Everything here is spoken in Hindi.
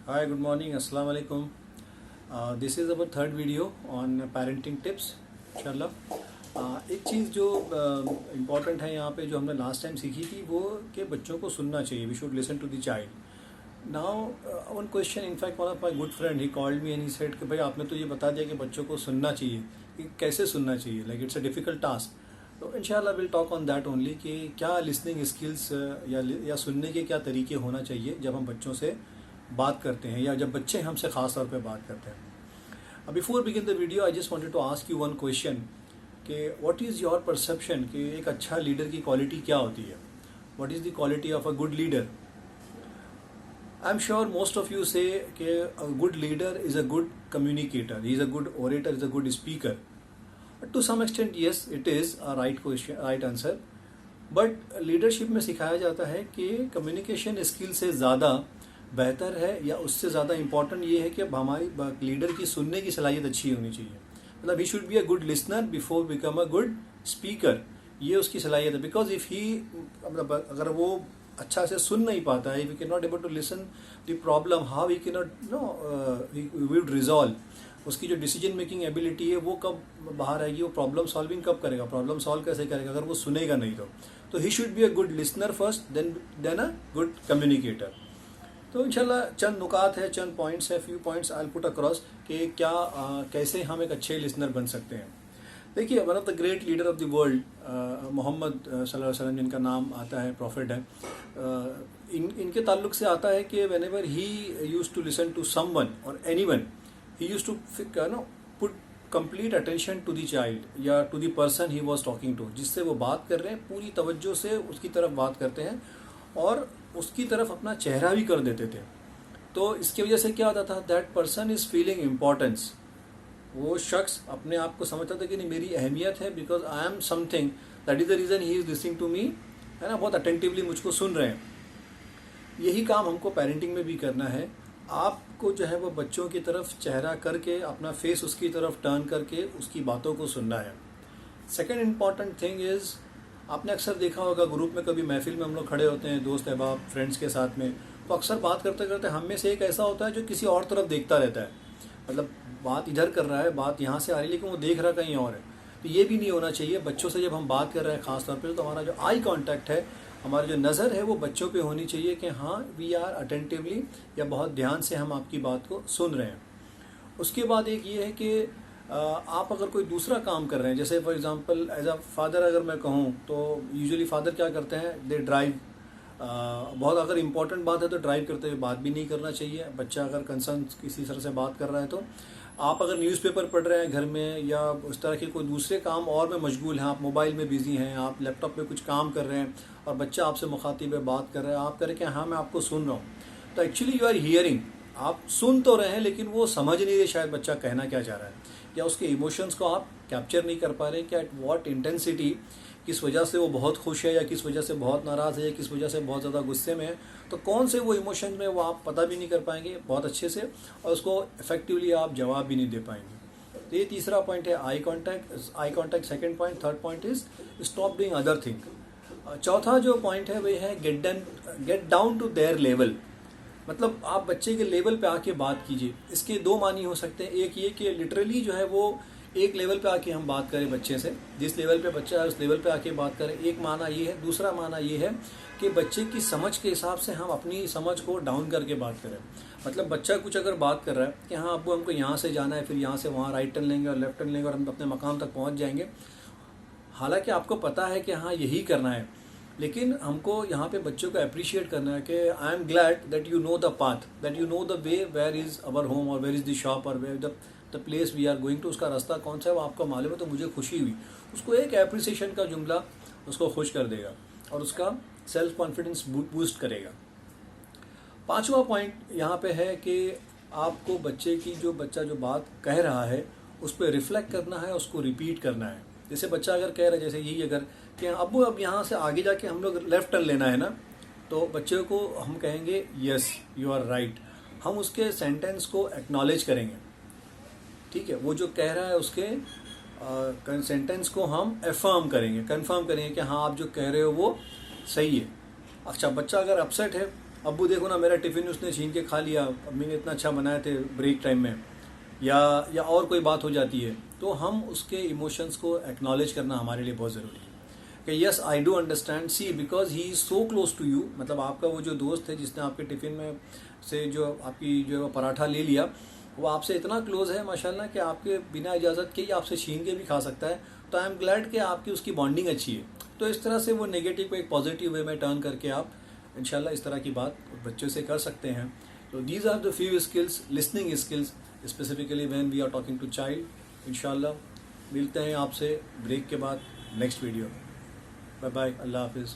Hi, good morning. Assalamu alaikum. This is our third video on parenting tips. इंशाल्लाह एक चीज़ जो इम्पॉर्टेंट है यहाँ पे जो हमने लास्ट टाइम सीखी थी वो कि बच्चों को सुनना चाहिए. We should listen to the child. Now one question, in fact one of my good friend he called me and he said कि भाई आपने तो ये बता दिया कि बच्चों को सुनना चाहिए, कि कैसे सुनना चाहिए, like it's a difficult task. तो इंशाल्लाह will talk on that only कि क्या लिसनिंग स्किल्स या सुनने के क्या तरीके होना चाहिए जब हम बच्चों से बात करते हैं या जब बच्चे हमसे ख़ास तौर पे बात करते हैं. Before begin the video I just wanted to ask you one question कि व्हाट इज़ योर परसेप्शन कि एक अच्छा लीडर की क्वालिटी क्या होती है. What is the quality of a good leader. I am sure most of you say कि a good leader is a good communicator, he is a good orator, is a good speaker. To some extent yes, it is a right question, right answer. But leadership में सिखाया जाता है कि कम्युनिकेशन स्किल से ज़्यादा बेहतर है या उससे ज़्यादा इम्पॉर्टेंट ये है कि अब हमारी लीडर की सुनने की सलाहियत अच्छी होनी चाहिए. मतलब ही should be a good listener before become a good speaker. ये उसकी सलाहियत है. बिकॉज इफ़ ही मतलब अगर वो अच्छा से सुन नहीं पाता है, we can not able to listen the problem, how we can not we would resolve. उसकी जो डिसीजन मेकिंग एबिलिटी है वो कब बाहर आएगी, वो प्रॉब्लम सॉल्विंग कब करेगा, प्रॉब्लम सॉल्व कैसे करेगा अगर वो सुनेगा नहीं तो he should be a good listener first, then a good communicator. तो इंशाल्लाह चंद नुकात है, चंद पॉइंट्स है, few points I put across कि क्या कैसे हम एक अच्छे लिसनर बन सकते हैं. देखिए, one of the great leader of the world Muhammad सल्लल्लाहु अलैहि वसल्लम, जिनका नाम आता है, प्रॉफिट है, इनके ताल्लुक से आता है कि whenever he used to listen to someone और anyone, he used to put complete attention to the child या to the person he was talking to. जिससे वो बात कर रहे हैं पूरी तवज्जो से उसकी तरफ बात करते हैं और उसकी तरफ अपना चेहरा भी कर देते थे. तो इसकी वजह से क्या होता था, that person is feeling importance. वो शख्स अपने आप को समझता था कि नहीं, मेरी अहमियत है, because I am something, that is the reason he is listening to me, है ना, बहुत अटेंटिवली मुझको सुन रहे हैं. यही काम हमको पेरेंटिंग में भी करना है. आपको जो है वो बच्चों की तरफ चेहरा करके अपना फेस उसकी तरफ टर्न करके उसकी बातों को सुनना है. सेकेंड इम्पॉर्टेंट थिंग इज़, आपने अक्सर देखा होगा ग्रुप में, कभी महफिल में हम लोग खड़े होते हैं दोस्त अहबाब फ्रेंड्स के साथ में, तो अक्सर बात करते करते हम में से एक ऐसा होता है जो किसी और तरफ देखता रहता है. मतलब बात इधर कर रहा है, बात यहाँ से आ रही है, लेकिन वो देख रहा कहीं और है. तो ये भी नहीं होना चाहिए. बच्चों से जब हम बात कर रहे हैं ख़ास तौर पर, तो हमारा जो आई कांटेक्ट है, हमारी जो नज़र है, वो बच्चों पे होनी चाहिए कि हाँ, वी आर अटेंटिवली, या बहुत ध्यान से हम आपकी बात को सुन रहे हैं. उसके बाद एक ये है कि आप अगर कोई दूसरा काम कर रहे हैं, जैसे for example as a father अगर मैं कहूँ, तो यूजुअली फादर क्या करते हैं, दे ड्राइव. बहुत अगर इम्पोर्टेंट बात है तो ड्राइव करते हुए बात भी नहीं करना चाहिए. बच्चा अगर कंसर्न किसी तरह से बात कर रहा है, तो आप अगर न्यूज़पेपर पढ़ रहे हैं घर में या उस तरह के कोई दूसरे काम और में मशगूल हैं, आप मोबाइल में बिजी हैं, आप लैपटॉप पे कुछ काम कर रहे हैं और बच्चा आपसे मुखातिब है, बात कर रहा है, आप कह रहे हैं कि हाँ मैं आपको सुन रहा हूँ, तो एक्चुअली यू आर हियरिंग. आप सुन तो रहे हैं लेकिन वो समझ नहीं रहे शायद बच्चा कहना क्या चाह रहा है, या उसके इमोशंस को आप कैप्चर नहीं कर पा रहे कि एट व्हाट इंटेंसिटी, किस वजह से वो बहुत खुश है या किस वजह से बहुत नाराज़ है या किस वजह से बहुत ज़्यादा गुस्से में है. तो कौन से वो इमोशन में वो आप पता भी नहीं कर पाएंगे बहुत अच्छे से, और उसको इफेक्टिवली आप जवाब भी नहीं दे पाएंगे. तो ये तीसरा पॉइंट है eye contact. Second point. Third point is stop doing other thing. चौथा जो पॉइंट है वह है get down to their level. मतलब आप बच्चे के लेवल पे आके बात कीजिए. इसके दो मानी हो सकते हैं. एक ये कि लिटरली जो है वो एक लेवल पे आके हम बात करें बच्चे से, जिस लेवल पे बच्चा है उस लेवल पे आके बात करें, एक माना ये है. दूसरा माना ये है कि बच्चे की समझ के हिसाब से हम अपनी समझ को डाउन करके बात करें. मतलब बच्चा कुछ अगर बात कर रहा है कि हाँ अब्बू हमको यहाँ से जाना है, फिर यहाँ से वहाँ राइट टर्न लेंगे और लेफ्ट टर्न लेंगे और हम अपने मकाम तक पहुँच जाएंगे, हालांकि आपको पता है कि हाँ यही करना है, लेकिन हमको यहाँ पे बच्चों को अप्रिशिएट करना है कि I am glad that you know the path, that you know the way, where is our home और वेयर इज़ द शॉप और where the place we are going to. उसका रास्ता कौन सा है वो आपको मालूम है, तो मुझे खुशी हुई. उसको एक अप्रिसिएशन का जुमला उसको खुश कर देगा और उसका सेल्फ कॉन्फिडेंस बूस्ट करेगा. पाँचवा पॉइंट यहाँ पे है कि आपको बच्चा जो बात कह रहा है उस पर रिफ्लेक्ट करना है, उसको रिपीट करना है. जैसे बच्चा अगर कह रहा है, जैसे यही अगर कि अब्बू अब यहाँ से आगे जाके हम लोग लेफ्ट टर्न लेना है ना, तो बच्चे को हम कहेंगे यस यू आर राइट. हम उसके सेंटेंस को एक्नॉलेज करेंगे. ठीक है, वो जो कह रहा है उसके सेंटेंस को हम एफर्म करेंगे, कंफर्म करेंगे कि हाँ आप जो कह रहे हो वो सही है. अच्छा, बच्चा अगर अपसेट है अब्बू देखो ना मेरा टिफ़िन उसने छीन के खा लिया, अम्मी ने इतना अच्छा बनाए थे ब्रेक टाइम में, या और कोई बात हो जाती है, तो हम उसके इमोशंस को एक्नॉलेज करना हमारे लिए बहुत ज़रूरी है कि yes I do understand, see because he is so close to you, मतलब आपका वो जो दोस्त है जिसने आपके टिफ़िन में से जो आपकी जो पराठा ले लिया, वो आपसे इतना क्लोज है माशाल्लाह कि आपके बिना इजाज़त के ही आपसे छीन के भी खा सकता है। तो आई एम ग्लैड कि आपकी उसकी बॉन्डिंग अच्छी है। तो इस तरह से वो नेगेटिव को एक पॉजिटिव वे में टर्न करके आप इंशाल्लाह इस तरह की बात बच्चों से कर सकते हैं। तो these are the few skills, listening skills specifically when we are talking to child. इंशाल्लाह मिलते हैं आपसे ब्रेक के बाद नेक्स्ट वीडियो। बाय बाय, अल्लाह हाफिज़।